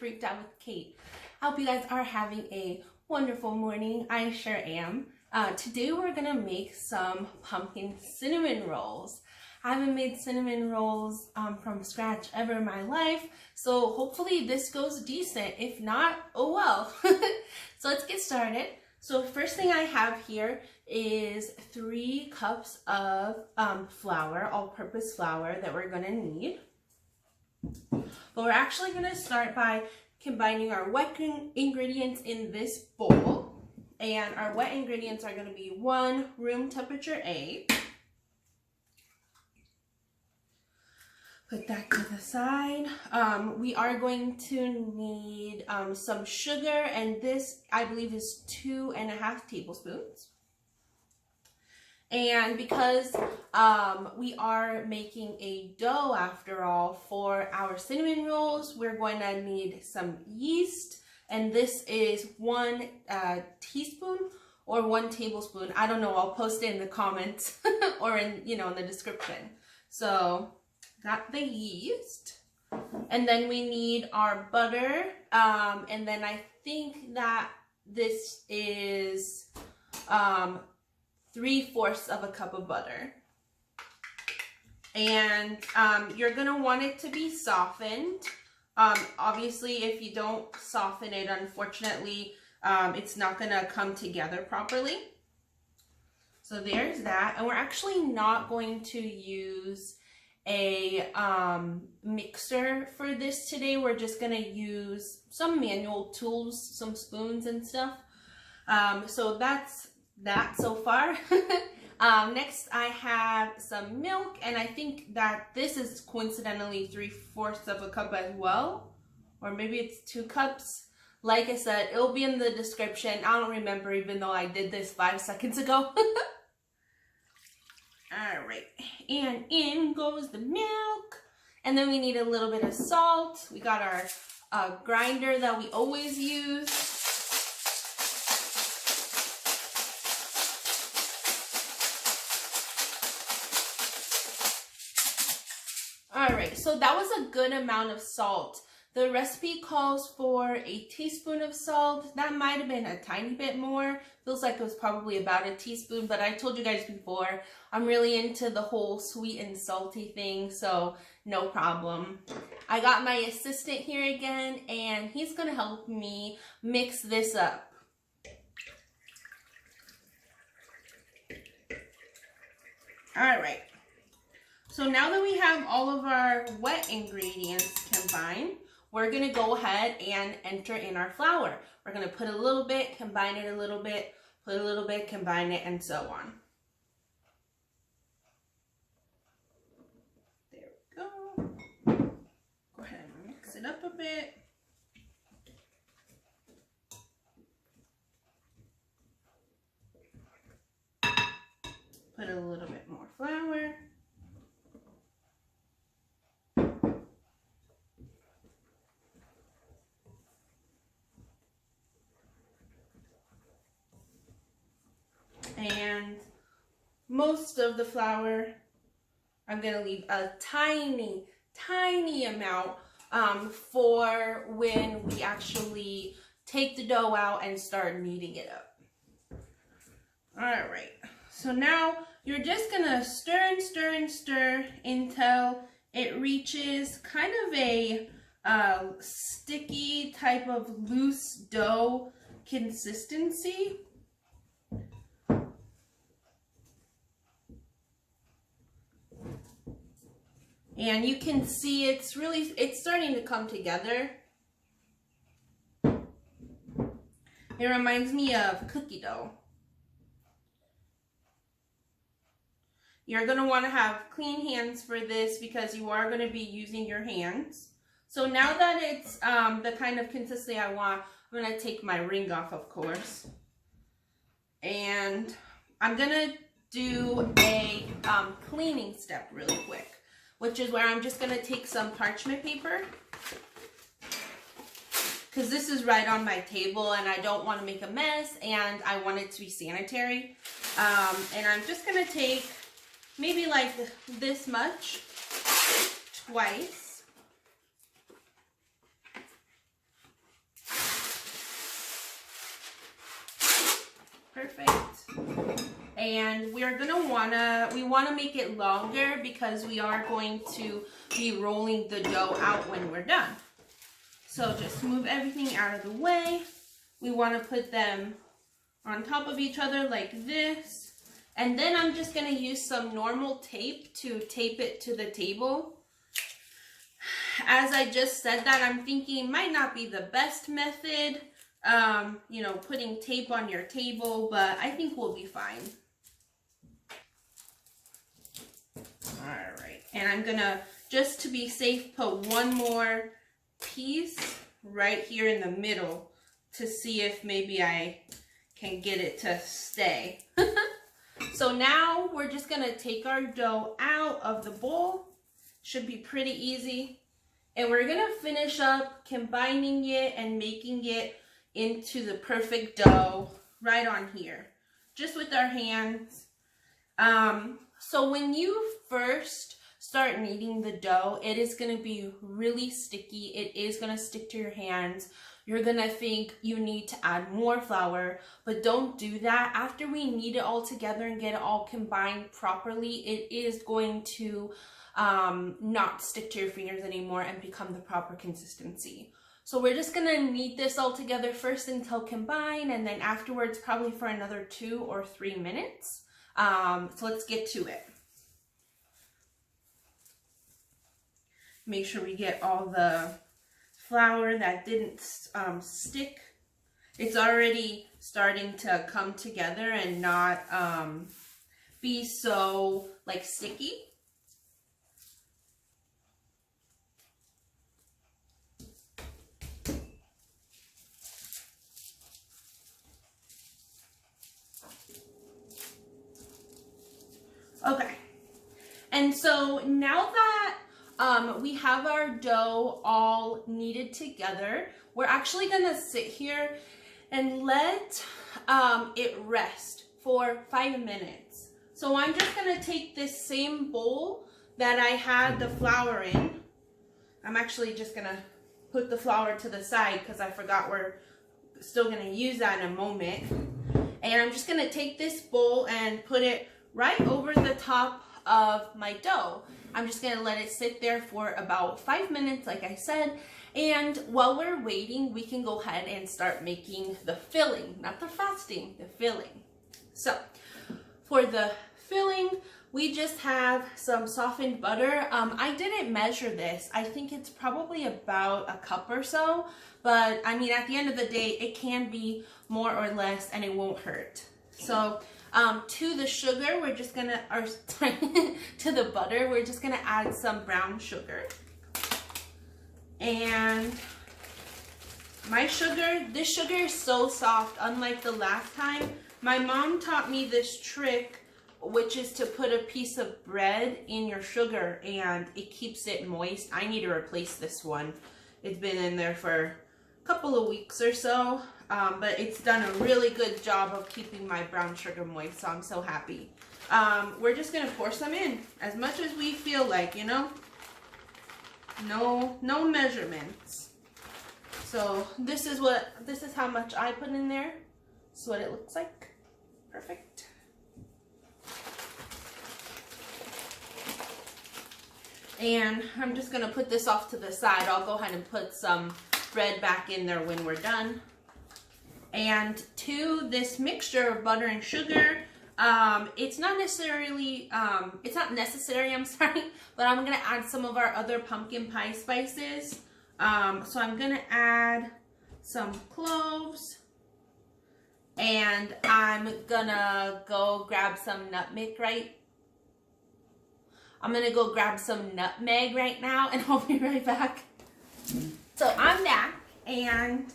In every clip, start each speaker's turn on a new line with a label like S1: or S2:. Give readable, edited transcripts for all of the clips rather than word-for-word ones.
S1: Freaked Out with Kate. I hope you guys are having a wonderful morning. I sure am. Today we're gonna make some pumpkin cinnamon rolls. I haven't made cinnamon rolls from scratch ever in my life, so hopefully this goes decent. If not, oh well. So let's get started. So first thing I have here is 3 cups of flour, all-purpose flour that we're gonna need. But we're actually gonna start by combining our wet ingredients in this bowl. And our wet ingredients are gonna be 1 room temperature egg. Put that to the side. We are going to need some sugar, and this I believe is 2.5 tablespoons. And because we are making a dough after all for our cinnamon rolls, we're going to need some yeast, and this is 1 teaspoon or 1 tablespoon. I don't know. I'll post it in the comments or in in the description. So got the yeast, and then we need our butter, and then I think that this is 3/4 of a cup of butter. And you're gonna want it to be softened. Obviously, if you don't soften it, unfortunately, it's not gonna come together properly. So there's that. And we're actually not going to use a mixer for this today. We're just gonna use some manual tools, some spoons and stuff. So that's that so far. Next I have some milk, and I think that this is coincidentally 3/4 of a cup as well, or maybe it's 2 cups. Like I said, it'll be in the description. I don't remember, even though I did this 5 seconds ago. All right, and in goes the milk, and then we need a little bit of salt. We got our grinder that we always use. All right, so that was a good amount of salt. The recipe calls for a teaspoon of salt. That might have been a tiny bit more. Feels like it was probably about a teaspoon, but I told you guys before, I'm really into the whole sweet and salty thing, so no problem. I got my assistant here again, and he's gonna help me mix this up. All right. So now that we have all of our wet ingredients combined, we're going to go ahead and enter in our flour. We're going to put a little bit, combine it a little bit, put a little bit, combine it, and so on. There we go. Go ahead and mix it up a bit. Put a little bit more flour. And most of the flour, I'm going to leave a tiny, tiny amount for when we actually take the dough out and start kneading it up. All right, so now you're just going to stir and stir and stir until it reaches kind of a sticky type of loose dough consistency. And you can see it's starting to come together. It reminds me of cookie dough. You're going to want to have clean hands for this because you are going to be using your hands. So now that it's the kind of consistency I want, I'm going to take my ring off, of course. And I'm going to do a cleaning step really quick, which is where I'm just going to take some parchment paper, because this is right on my table and I don't want to make a mess and I want it to be sanitary. And I'm just going to take maybe like this much twice. Perfect. And we wanna make it longer because we are going to be rolling the dough out when we're done. So just move everything out of the way. We wanna put them on top of each other like this. And then I'm just gonna use some normal tape to tape it to the table. As I just said that, I'm thinking it might not be the best method, you know, putting tape on your table, but I think we'll be fine. All right, and I'm gonna, just to be safe, put one more piece right here in the middle to see if maybe I can get it to stay. So now we're just gonna take our dough out of the bowl. Should be pretty easy. And we're gonna finish up combining it and making it into the perfect dough right on here, just with our hands. So when you first start kneading the dough, it is going to be really sticky. It is going to stick to your hands. You're going to think you need to add more flour, but don't do that. After we knead it all together and get it all combined properly, it is going to not stick to your fingers anymore and become the proper consistency. So we're just going to knead this all together first until combined, and then afterwards probably for another 2 or 3 minutes. So let's get to it. Make sure we get all the flour that didn't stick. It's already starting to come together and not be so like sticky. Okay, and so now that we have our dough all kneaded together, we're actually gonna sit here and let it rest for 5 minutes. So I'm just gonna take this same bowl that I had the flour in. I'm actually just gonna put the flour to the side because I forgot we're still gonna use that in a moment. And I'm just gonna take this bowl and put it right over the top of my dough. I'm just gonna let it sit there for about 5 minutes, like I said. And while we're waiting, we can go ahead and start making the filling, not the frosting, the filling. So for the filling, we just have some softened butter. I didn't measure this. I think it's probably about a cup or so, but I mean, at the end of the day, it can be more or less and it won't hurt. So to the sugar, we're just gonna, or sorry, to the butter, we're just gonna add some brown sugar. And my sugar, this sugar is so soft, unlike the last time. My mom taught me this trick, which is to put a piece of bread in your sugar and it keeps it moist. I need to replace this one. It's been in there for a couple of weeks or so. But it's done a really good job of keeping my brown sugar moist, so I'm so happy. We're just gonna pour some in, as much as we feel like, you know? No measurements. So this is how much I put in there. This is what it looks like. Perfect. And I'm just gonna put this off to the side. I'll go ahead and put some bread back in there when we're done. And to this mixture of butter and sugar, it's not necessary, I'm sorry, but I'm gonna add some of our other pumpkin pie spices. So I'm gonna add some cloves, and I'm gonna go grab some nutmeg right now, and I'll be right back. So I'm back, and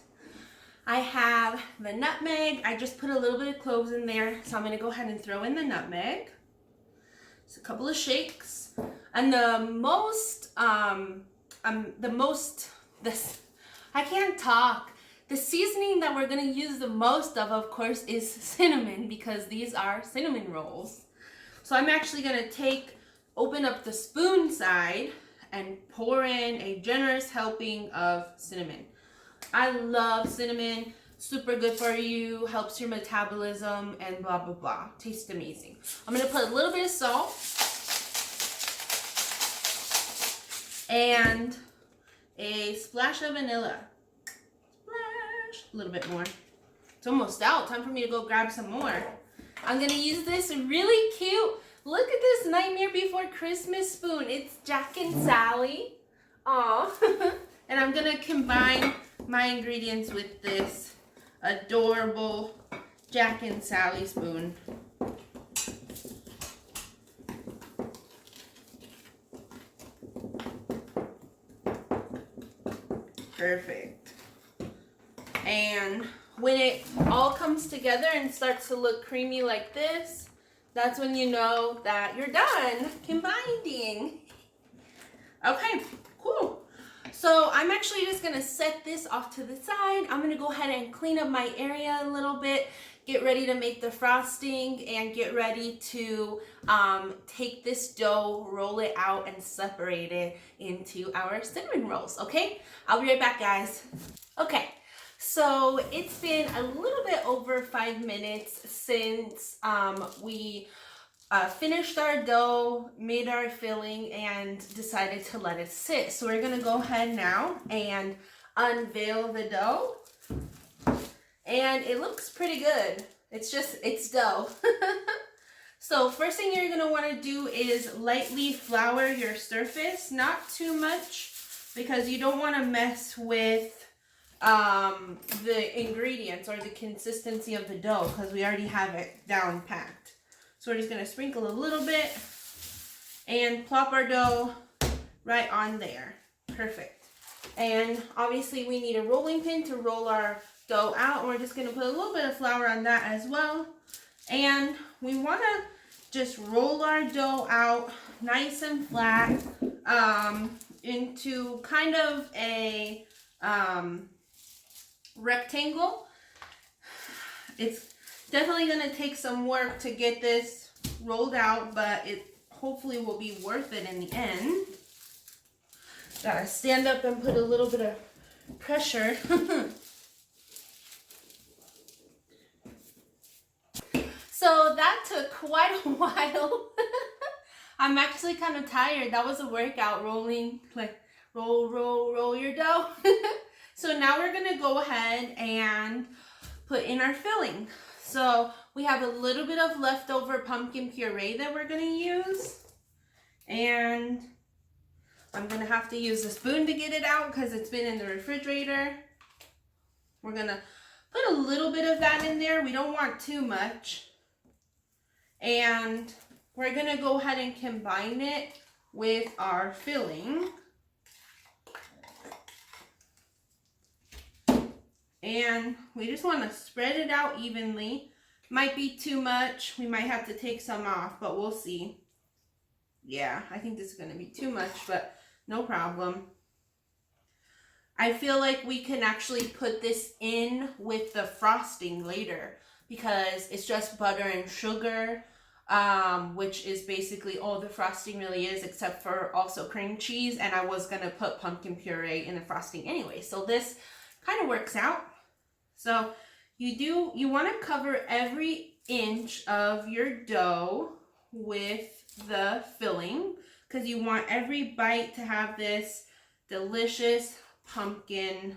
S1: I have the nutmeg. I just put a little bit of cloves in there, so I'm gonna go ahead and throw in the nutmeg. Just a couple of shakes, and I can't talk. The seasoning that we're gonna use the most of course, is cinnamon, because these are cinnamon rolls. So I'm actually gonna open up the spoon side and pour in a generous helping of cinnamon. I love cinnamon. super good for you, helps your metabolism, and blah, blah, blah. Tastes amazing. I'm going to put a little bit of salt and a splash of vanilla. Splash. A little bit more. It's almost out. Time for me to go grab some more. I'm going to use this really cute, look at this Nightmare Before Christmas spoon. It's Jack and Sally. Aw. And I'm going to combine my ingredients with this adorable Jack and Sally spoon. Perfect. And when it all comes together and starts to look creamy like this, that's when you know that you're done combining. Okay, cool. So I'm actually just gonna set this off to the side. I'm gonna go ahead and clean up my area a little bit, get ready to make the frosting, and get ready to take this dough, roll it out, and separate it into our cinnamon rolls, okay? I'll be right back, guys. Okay, so it's been a little bit over 5 minutes since we finished our dough, made our filling, and decided to let it sit. So we're gonna go ahead now and unveil the dough. And it looks pretty good. It's dough. So first thing you're gonna wanna do is lightly flour your surface, not too much, because you don't wanna mess with the ingredients or the consistency of the dough, because we already have it down packed. So we're just going to sprinkle a little bit and plop our dough right on there. Perfect. And obviously we need a rolling pin to roll our dough out. And we're just going to put a little bit of flour on that as well. And we want to just roll our dough out nice and flat into kind of a rectangle. It's definitely going to take some work to get this rolled out, but it hopefully will be worth it in the end. Gotta stand up and put a little bit of pressure. So that took quite a while. I'm actually kind of tired. That was a workout, rolling, like roll your dough. So now we're going to go ahead and put in our filling. So we have a little bit of leftover pumpkin puree that we're going to use. And I'm going to have to use a spoon to get it out because it's been in the refrigerator. We're going to put a little bit of that in there. We don't want too much. And we're going to go ahead and combine it with our filling. And we just want to spread it out evenly. Might be too much. We might have to take some off, but we'll see. Yeah, I think this is going to be too much, but no problem. I feel like we can actually put this in with the frosting later because it's just butter and sugar, which is basically all the frosting really is, except for also cream cheese. And I was going to put pumpkin puree in the frosting anyway. So this kind of works out. So you want to cover every inch of your dough with the filling because you want every bite to have this delicious pumpkin,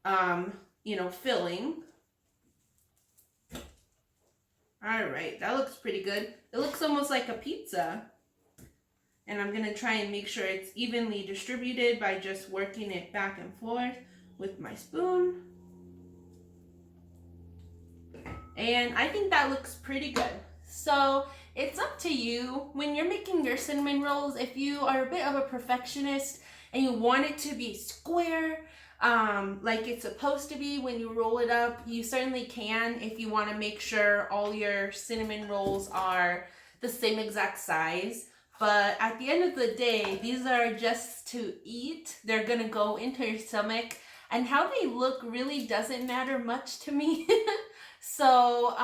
S1: filling. All right, that looks pretty good. It looks almost like a pizza. And I'm going to try and make sure it's evenly distributed by just working it back and forth with my spoon. And I think that looks pretty good. So it's up to you when you're making your cinnamon rolls. If you are a bit of a perfectionist and you want it to be square, like it's supposed to be when you roll it up, you certainly can if you want to make sure all your cinnamon rolls are the same exact size. But at the end of the day, these are just to eat. They're gonna go into your stomach, and how they look really doesn't matter much to me. So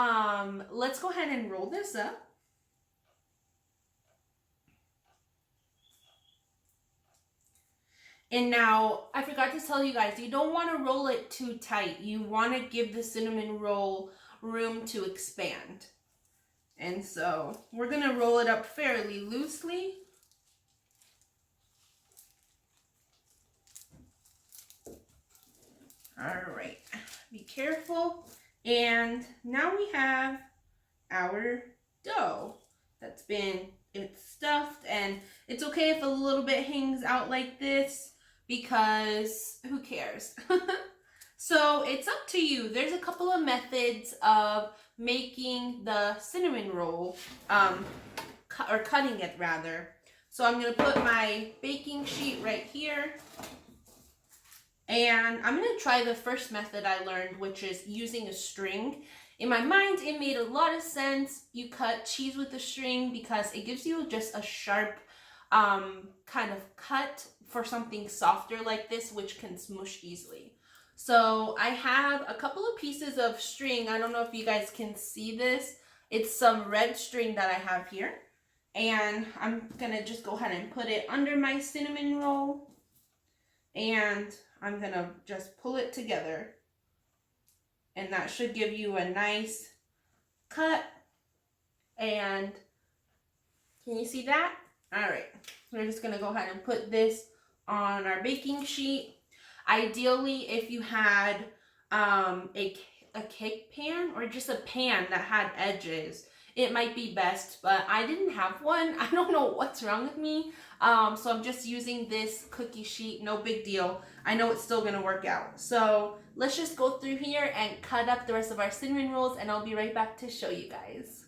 S1: let's go ahead and roll this up. And now, I forgot to tell you guys, you don't want to roll it too tight. You want to give the cinnamon roll room to expand. And so, we're going to roll it up fairly loosely. All right, be careful. And now we have our dough that's been, it's stuffed, and it's okay if a little bit hangs out like this because who cares? So it's up to you. There's a couple of methods of making the cinnamon roll, or cutting it rather. So I'm gonna put my baking sheet right here. And I'm going to try the first method I learned, which is using a string. In my mind, it made a lot of sense. You cut cheese with a string because it gives you just a sharp kind of cut for something softer like this, which can smush easily. So I have a couple of pieces of string. I don't know if you guys can see this. It's some red string that I have here. And I'm going to just go ahead and put it under my cinnamon roll. And I'm going to just pull it together. And that should give you a nice cut. And can you see that? All right. We're just going to go ahead and put this on our baking sheet. Ideally, if you had a cake pan or just a pan that had edges, it might be best, but I didn't have one. I don't know what's wrong with me. So I'm just using this cookie sheet, no big deal. I know it's still gonna work out. So let's just go through here and cut up the rest of our cinnamon rolls, and I'll be right back to show you guys.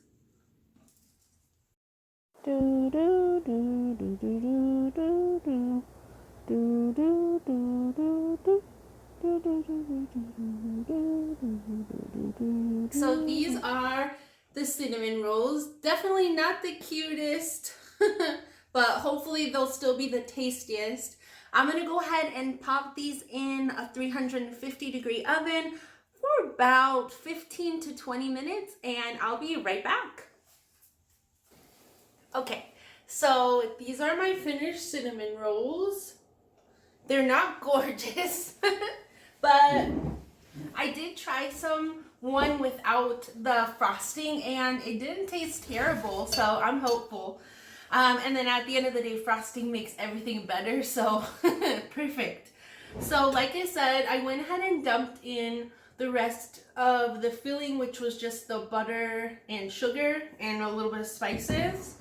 S1: So these are the cinnamon rolls. Definitely not the cutest, but hopefully they'll still be the tastiest. I'm gonna go ahead and pop these in a 350-degree oven for about 15 to 20 minutes, and I'll be right back. Okay, so these are my finished cinnamon rolls. They're not gorgeous, but I did try one without the frosting, and it didn't taste terrible, so I'm hopeful. And then at the end of the day, frosting makes everything better, so perfect. So like I said, I went ahead and dumped in the rest of the filling, which was just the butter and sugar and a little bit of spices.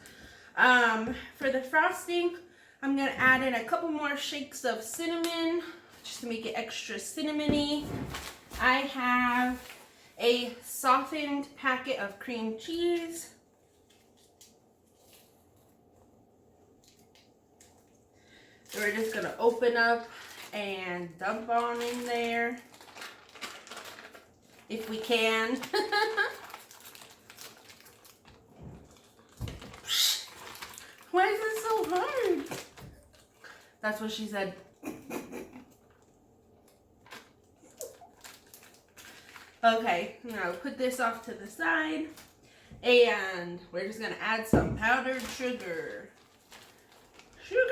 S1: For the frosting, I'm going to add in a couple more shakes of cinnamon just to make it extra cinnamony. I have a softened packet of cream cheese. So we're just going to open up and dump on in there if we can. Why is it so hard? That's what she said. Okay, now put this off to the side. And we're just going to add some powdered sugar. Sugar.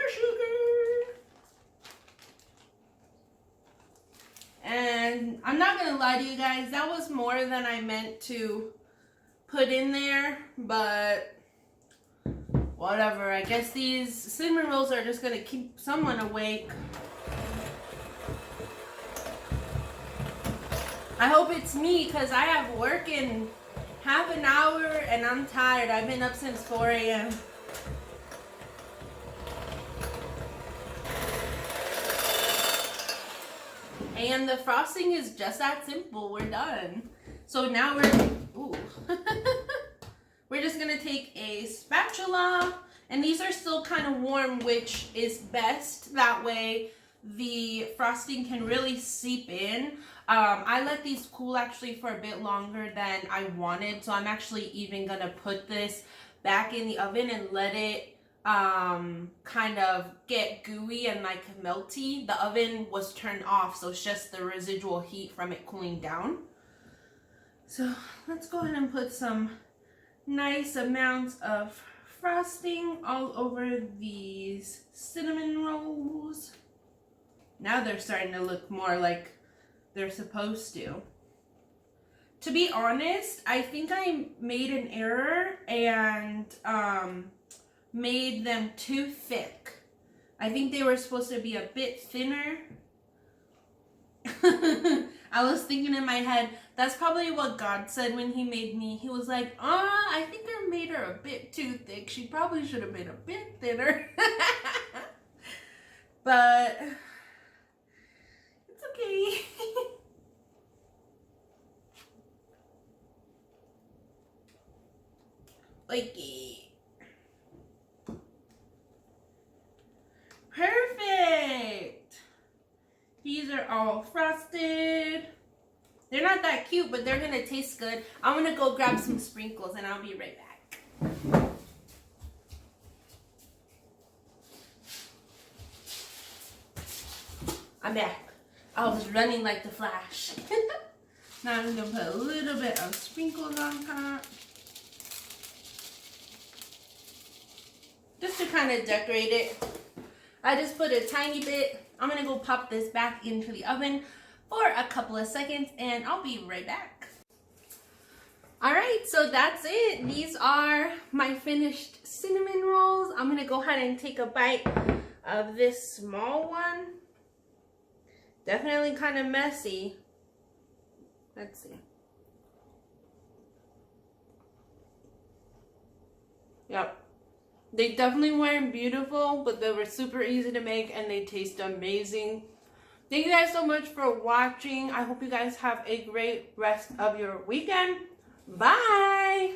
S1: And I'm not going to lie to you guys, that was more than I meant to put in there, but whatever. I guess these cinnamon rolls are just going to keep someone awake. I hope it's me, because I have work in half an hour and I'm tired. I've been up since 4 a.m. And the frosting is just that simple. We're done. So now we're just gonna take a spatula, and these are still kind of warm, which is best. That way the frosting can really seep in. I let these cool actually for a bit longer than I wanted, so I'm actually even gonna put this back in the oven and let it kind of get gooey and like melty. The oven was turned off, so it's just the residual heat from it cooling down. So let's go ahead and put some nice amounts of frosting all over these cinnamon rolls. Now they're starting to look more like they're supposed to. To be honest, I think I made an error and made them too thick. I think they were supposed to be a bit thinner. I was thinking in my head, that's probably what God said when he made me. He was like, I think I made her a bit too thick. She probably should have been a bit thinner. But it's okay. Okay. Perfect. These are all frosted. They're not that cute, but they're gonna taste good. I'm gonna go grab some sprinkles and I'll be right back. I'm back. I was running like the Flash. Now I'm gonna put a little bit of sprinkles on top. Just to kind of decorate it. I just put a tiny bit. I'm gonna go pop this back into the oven for a couple of seconds and I'll be right back. Alright, so that's it. These are my finished cinnamon rolls. I'm gonna go ahead and take a bite of this small one. Definitely kind of messy. Let's see. Yep. They definitely weren't beautiful, but they were super easy to make and they taste amazing. Thank you guys so much for watching. I hope you guys have a great rest of your weekend. Bye!